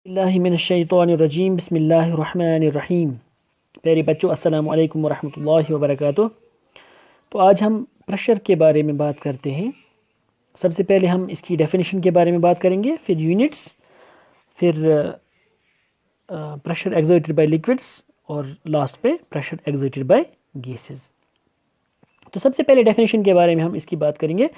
बिस्मिल्लाहिमिनश्शैतानिर्रजीम बिस्मिल्लाहिर्रहमानिर्रहीम। प्यारे बच्चों, अस्सलामु अलैकुम वरहमतुल्लाहि वबरकातुह। तो आज हम प्रेशर के बारे में बात करते हैं। सबसे पहले हम इसकी डेफिनेशन के बारे में बात करेंगे, फिर यूनिट्स, फिर प्रेशर एक्सर्टेड बाय लिक्विड्स और लास्ट पे प्रेशर एक्सर्टेड बाय गैसेस। तो सबसे पहले डेफिनेशन के बारे में हम इसकी बात करेंगे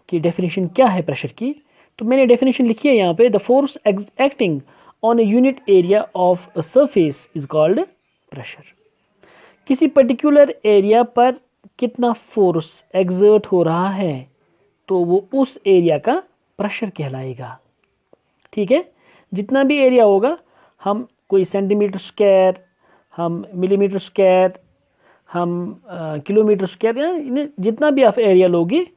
कि डेफिनेशन क्या है प्रेशर की। तो मैंने डेफिनेशन लिखी है यहाँ पे, the force acting on a unit area of a surface is called pressure. किसी पर्टिकुलर एरिया पर कितना फोर्स एक्सर्ट हो रहा है तो वो उस एरिया का प्रेशर कहलाएगा। ठीक है, जितना भी एरिया होगा, हम कोई सेंटीमीटर स्क्वायर, हम मिलीमीटर स्क्वायर, हम किलोमीटर स्क्वायर, जितना भी आप एरिया लोगे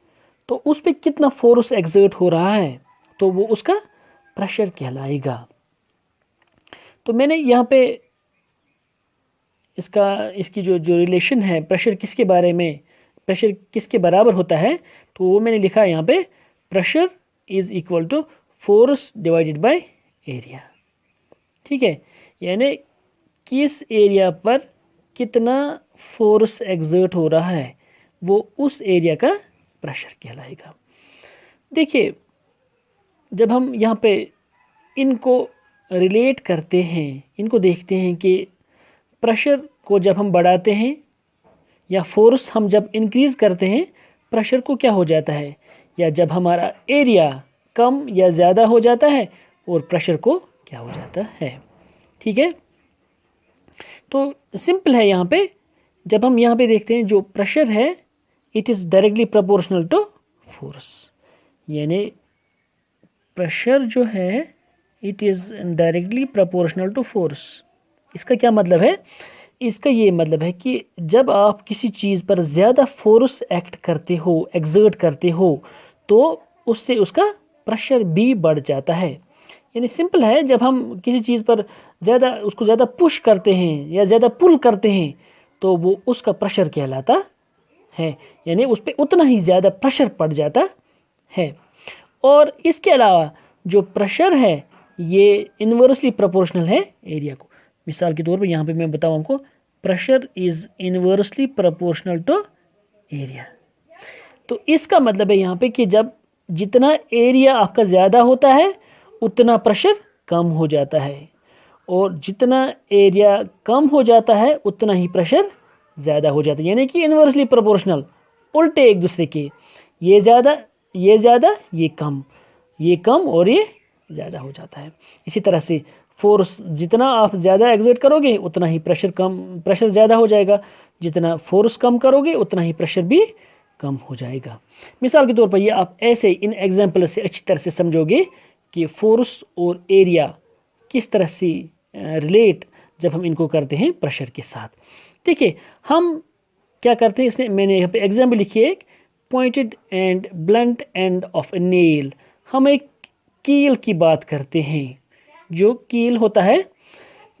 तो उस पर कितना फोर्स एक्सर्ट हो रहा है तो वो उसका प्रेशर कहलाएगा। तो मैंने यहाँ पे इसकी जो रिलेशन है, प्रेशर किसके बराबर होता है, तो वो मैंने लिखा है यहाँ पे, pressure is equal to force divided by area. ठीक है, यानी किस एरिया पर कितना फोर्स एक्सर्ट हो रहा है वो उस एरिया का प्रेशर कहलाएगा। देखिए, जब हम यहाँ पे इनको रिलेट करते हैं, इनको देखते हैं कि प्रेशर को जब हम बढ़ाते हैं या फोर्स हम जब इंक्रीज करते हैं, प्रेशर को क्या हो जाता है, या जब हमारा एरिया कम या ज़्यादा हो जाता है और प्रेशर को क्या हो जाता है। ठीक है, तो सिंपल है। यहाँ पे जब हम यहाँ पे देखते हैं, जो प्रेशर है it is directly proportional to force, यानी प्रेशर जो है it is directly proportional to force. इसका क्या मतलब है? इसका ये मतलब है कि जब आप किसी चीज़ पर ज़्यादा फोर्स एक्ट करते हो, एक्सर्ट करते हो, तो उससे उसका प्रेशर भी बढ़ जाता है। यानी सिंपल है, जब हम किसी चीज़ पर उसको ज़्यादा पुश करते हैं या ज़्यादा पुल करते हैं तो वो उसका प्रेशर कहलाता है, यानी उस पर उतना ही ज़्यादा प्रेशर पड़ जाता है। और इसके अलावा जो प्रेशर है ये इन्वर्सली प्रोपोर्शनल है एरिया को। मिसाल के तौर पे यहाँ पे मैं बताऊँ आपको, pressure is inversely proportional to area. तो इसका मतलब है यहाँ पे कि जब जितना एरिया आपका ज़्यादा होता है उतना प्रेशर कम हो जाता है, और जितना एरिया कम हो जाता है उतना ही प्रेशर ज़्यादा हो जाता है, यानी कि इन्वर्सली प्रोपोर्शनल, उल्टे एक दूसरे के। ये ज़्यादा, ये कम और ये ज़्यादा हो जाता है। इसी तरह से फोर्स जितना आप ज़्यादा एक्सर्ट करोगे उतना ही प्रेशर ज़्यादा हो जाएगा, जितना फोर्स कम करोगे उतना ही प्रेशर भी कम हो जाएगा। मिसाल के तौर पर ये आप ऐसे इन एग्जाम्पल से अच्छी तरह से समझोगे कि फोर्स और एरिया किस तरह से रिलेट जब हम इनको करते हैं प्रेशर के साथ। देखिए, हम क्या करते हैं, इसने मैंने यहाँ पे एग्जाम्पल लिखी है, pointed and blunt end of A nail. हम एक कील की बात करते हैं। जो कील होता है,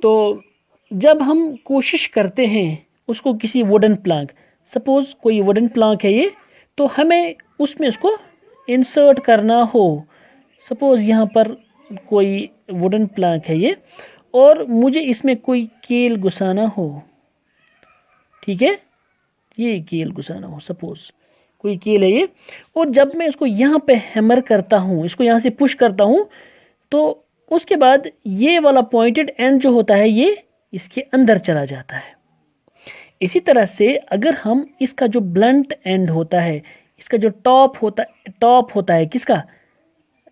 तो जब हम कोशिश करते हैं उसको किसी वुडन प्लैंक, सपोज कोई वुडन प्लैंक है ये, तो हमें उसमें उसको इंसर्ट करना हो। सपोज यहाँ पर कोई वुडन प्लैंक है ये, और मुझे इसमें कोई कील घुसाना हो। ठीक है, ये कील घुसाना हो, सपोज कोई कील है ये, और जब मैं इसको यहाँ पे हैमर करता हूँ, इसको यहाँ से पुश करता हूँ, तो उसके बाद ये वाला पॉइंटेड एंड जो होता है ये इसके अंदर चला जाता है। इसी तरह से अगर हम इसका जो ब्लंट एंड होता है, इसका जो टॉप होता है किसका,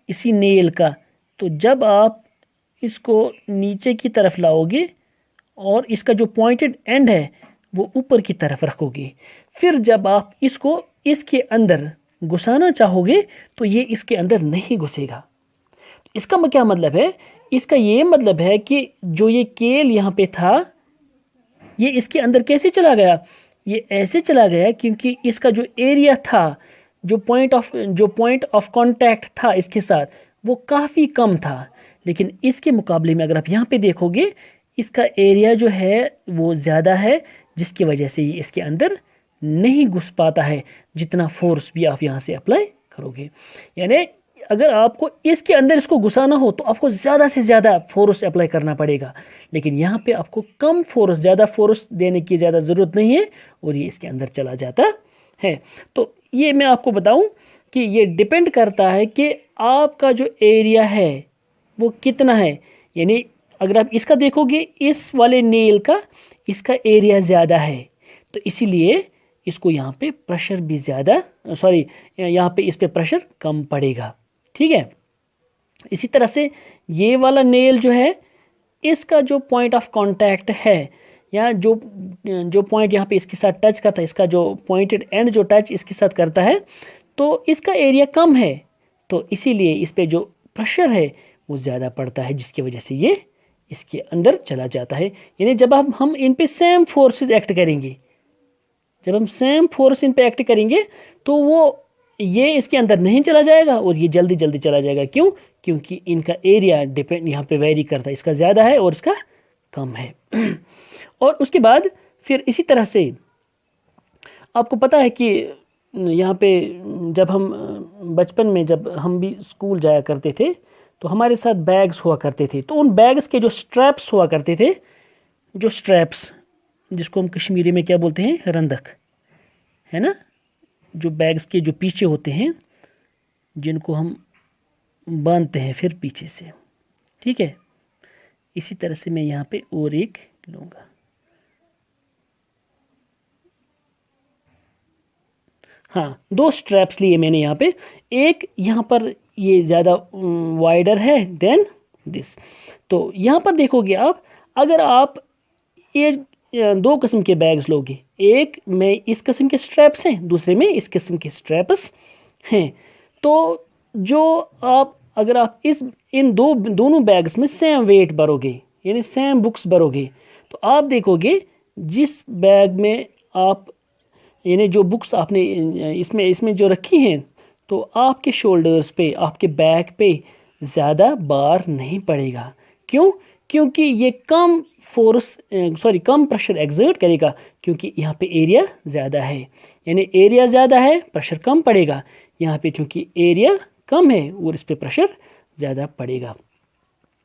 इसी नेल का, तो जब आप इसको नीचे की तरफ लाओगे और इसका जो पॉइंटेड एंड है वो ऊपर की तरफ रखोगे, फिर जब आप इसको इसके अंदर घुसाना चाहोगे तो ये इसके अंदर नहीं घुसेगा। इसका क्या मतलब है? इसका ये मतलब है कि जो ये केल यहाँ पे था ये इसके अंदर कैसे चला गया? ये ऐसे चला गया क्योंकि इसका जो एरिया था, जो पॉइंट ऑफ कांटेक्ट था इसके साथ, वो काफ़ी कम था। लेकिन इसके मुकाबले में अगर आप यहाँ पे देखोगे, इसका एरिया जो है वो ज़्यादा है, जिसकी वजह से ये इसके अंदर नहीं घुस पाता है जितना फोर्स भी आप यहाँ से अप्लाई करोगे। यानी अगर आपको इसके अंदर इसको घुसाना हो तो आपको ज़्यादा से ज़्यादा फोर्स अप्लाई करना पड़ेगा, लेकिन यहाँ पे आपको कम फोर्स, ज़्यादा फोर्स देने की ज़्यादा ज़रूरत नहीं है और ये इसके अंदर चला जाता है। तो ये मैं आपको बताऊं कि ये डिपेंड करता है कि आपका जो एरिया है वो कितना है। यानी अगर आप इसका देखोगे, इस वाले नेल का इसका एरिया ज़्यादा है, तो इसीलिए इसको यहाँ पे प्रेशर भी ज़्यादा, सॉरी यहाँ पे इस पे प्रेशर कम पड़ेगा। ठीक है। इसी तरह से ये वाला नेल जो है, इसका जो पॉइंट ऑफ कांटेक्ट है या जो पॉइंट यहाँ पे इसके साथ टच करता है, इसका जो पॉइंटेड एंड जो टच इसके साथ करता है, तो इसका एरिया कम है, तो इसीलिए इस पे जो प्रेशर है वो ज़्यादा पड़ता है, जिसकी वजह से ये इसके अंदर चला जाता है। यानी जब हम इन पे सेम फोर्सेस एक्ट करेंगे, जब हम सेम फोर्स इन पे एक्ट करेंगे तो वो ये इसके अंदर नहीं चला जाएगा और ये जल्दी जल्दी चला जाएगा। क्यों? क्योंकि इनका एरिया डिपेंड यहाँ पे वेरी करता है, इसका ज़्यादा है और इसका कम है। और उसके बाद फिर इसी तरह से आपको पता है कि यहाँ पे जब हम बचपन में, जब हम भी स्कूल जाया करते थे, तो हमारे साथ बैग्स हुआ करते थे, तो उन बैग्स के जो स्ट्रैप्स हुआ करते थे, जो स्ट्रैप्स जिसको हम कश्मीरी में क्या बोलते हैं, रंदक, है ना, जो बैग्स के जो पीछे होते हैं, जिनको हम बांधते हैं फिर पीछे से। ठीक है। इसी तरह से मैं यहाँ पे और एक लूँगा। हाँ, दो स्ट्रैप्स लिए मैंने यहाँ पे, एक यहाँ पर ये ज़्यादा वाइडर है देन दिस। तो यहाँ पर देखोगे आप, अगर आप ये दो किस्म के बैग्स लोगे, एक में इस किस्म के स्ट्रैप्स हैं, दूसरे में इस किस्म के स्ट्रैप्स हैं, तो जो आप अगर आप इन दोनों बैग्स में सेम वेट भरोगे, यानी सेम बुक्स भरोगे, तो आप देखोगे जिस बैग में आप, यानी जो बुक्स आपने इसमें जो रखी हैं, तो आपके शोल्डर्स पे, आपके बैक पे ज़्यादा बार नहीं पड़ेगा। क्यों? क्योंकि ये कम कम प्रेशर एक्सर्ट करेगा, क्योंकि यहाँ पे एरिया ज़्यादा है। यानी एरिया ज़्यादा है, प्रेशर कम पड़ेगा। यहाँ पे चूंकि एरिया कम है और इस पे प्रेशर ज़्यादा पड़ेगा।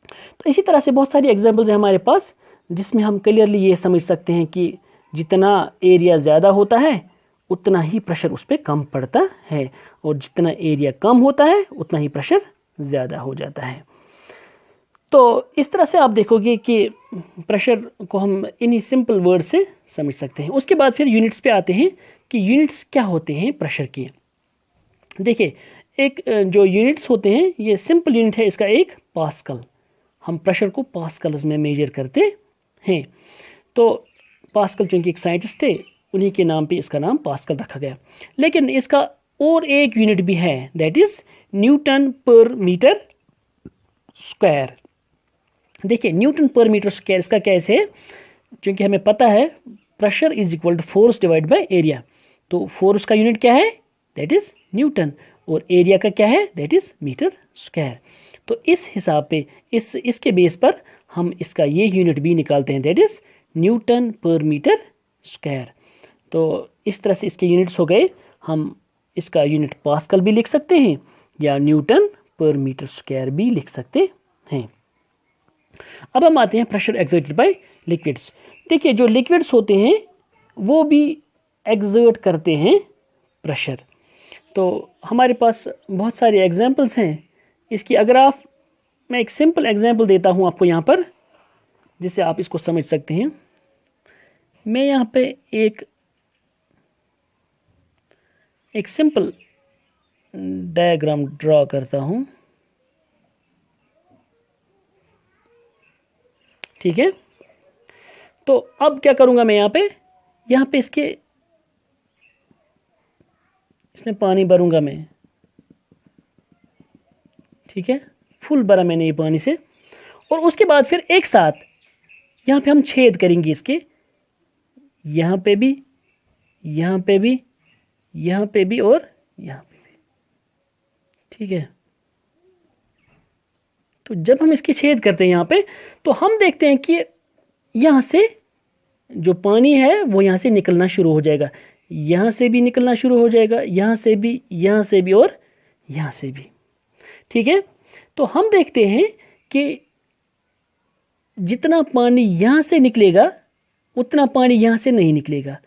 तो इसी तरह से बहुत सारी एग्जांपल्स हैं हमारे पास, जिसमें हम क्लियरली ये समझ सकते हैं कि जितना एरिया ज़्यादा होता है उतना ही प्रेशर उस पर कम पड़ता है, और जितना एरिया कम होता है उतना ही प्रेशर ज़्यादा हो जाता है। तो इस तरह से आप देखोगे कि प्रेशर को हम इन्हीं सिंपल वर्ड से समझ सकते हैं। उसके बाद फिर यूनिट्स पे आते हैं कि यूनिट्स क्या होते हैं प्रेशर की। देखिए, एक जो यूनिट्स होते हैं, ये सिंपल यूनिट है इसका एक पास्कल। हम प्रेशर को पास्कल्स में मेजर करते हैं। तो पास्कल चूँकि एक साइंटिस्ट थे, उन्हीं के नाम पे इसका नाम पास्कल रखा गया। लेकिन इसका और एक यूनिट भी है, that is newton per metre square. देखिए, न्यूटन पर मीटर स्क्वायर इसका कैसे है, क्योंकि हमें पता है pressure is equal to force divide by area. तो फोर्स का यूनिट क्या है, दैट इज न्यूटन, और एरिया का क्या है, दैट इज मीटर स्क्वायर। तो इस हिसाब पे इसके बेस पर हम इसका ये यूनिट भी निकालते हैं, that is newton per metre square. तो इस तरह से इसके यूनिट्स हो गए। हम इसका यूनिट पास्कल भी लिख सकते हैं या न्यूटन पर मीटर स्क्वायर भी लिख सकते हैं। अब हम आते हैं प्रेशर एक्सर्टेड बाय लिक्विड्स। देखिए, जो लिक्विड्स होते हैं वो भी एक्सर्ट करते हैं प्रेशर। तो हमारे पास बहुत सारे एग्जांपल्स हैं इसकी। अगर मैं एक सिंपल एग्जांपल देता हूं आपको यहाँ पर, जिससे आप इसको समझ सकते हैं। मैं यहाँ पे एक सिंपल डायग्राम ड्रॉ करता हूं, ठीक है। तो अब क्या करूंगा मैं, यहाँ पे इसमें पानी भरूंगा मैं, ठीक है, फुल भरा मैंने ये पानी से। और उसके बाद फिर एक साथ यहाँ पे हम छेद करेंगे इसके, यहाँ पे भी, यहाँ पे भी, यहाँ पे भी और यहाँ पे भी, ठीक है। तो जब हम इसके छेद करते हैं यहाँ पे, तो हम देखते हैं कि यहाँ से जो पानी है वो यहाँ से निकलना शुरू हो जाएगा, यहाँ से भी निकलना शुरू हो जाएगा, यहाँ से भी, यहाँ से भी और यहाँ से भी। ठीक है, तो हम देखते हैं कि जितना पानी यहाँ से निकलेगा उतना पानी यहाँ से नहीं निकलेगा,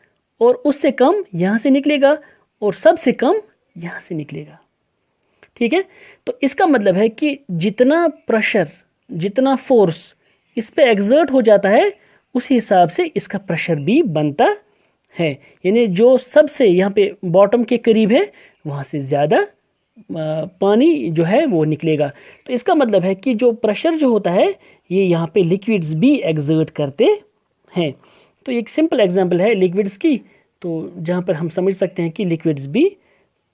और उससे कम यहाँ से निकलेगा, और सबसे कम यहाँ से निकलेगा। ठीक है, तो इसका मतलब है कि जितना प्रेशर, जितना फोर्स इस पे एक्सर्ट हो जाता है, उसी हिसाब से इसका प्रेशर भी बनता है। यानी जो सबसे यहाँ पे बॉटम के करीब है वहाँ से ज़्यादा पानी जो है वो निकलेगा। तो इसका मतलब है कि जो प्रेशर जो होता है ये यहाँ पे लिक्विड्स भी एक्सर्ट करते हैं। तो एक सिंपल एग्जांपल है लिक्विड्स की, तो जहाँ पर हम समझ सकते हैं कि लिक्विड्स भी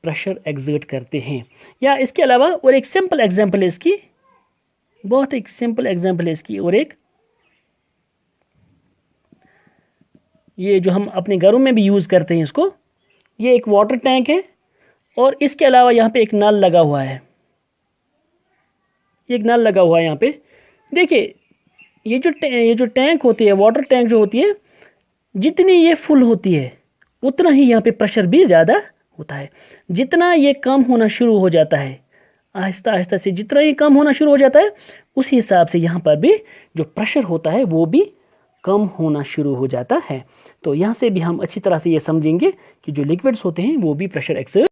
प्रेशर एक्सर्ट करते हैं। या इसके अलावा और एक सिंपल एग्जांपल है इसकी, बहुत एक सिंपल एग्जांपल है इसकी, और एक ये जो हम अपने घरों में भी यूज़ करते हैं इसको, ये एक वाटर टैंक है और इसके अलावा यहाँ पे एक नल लगा हुआ है। एक नल लगा हुआ है यहाँ पे। देखिए ये जो टैंक होती है, वाटर टैंक जो होती है, जितनी ये फुल होती है उतना ही यहाँ पे प्रेशर भी ज़्यादा होता है। जितना ये कम होना शुरू हो जाता है, आहिस्ता आहिस्ता से जितना ये कम होना शुरू हो जाता है, उसी हिसाब से यहाँ पर भी जो प्रेशर होता है वो भी कम होना शुरू हो जाता है। तो यहाँ से भी हम अच्छी तरह से ये समझेंगे कि जो लिक्विड्स होते हैं वो भी प्रेशर एक्सर्ट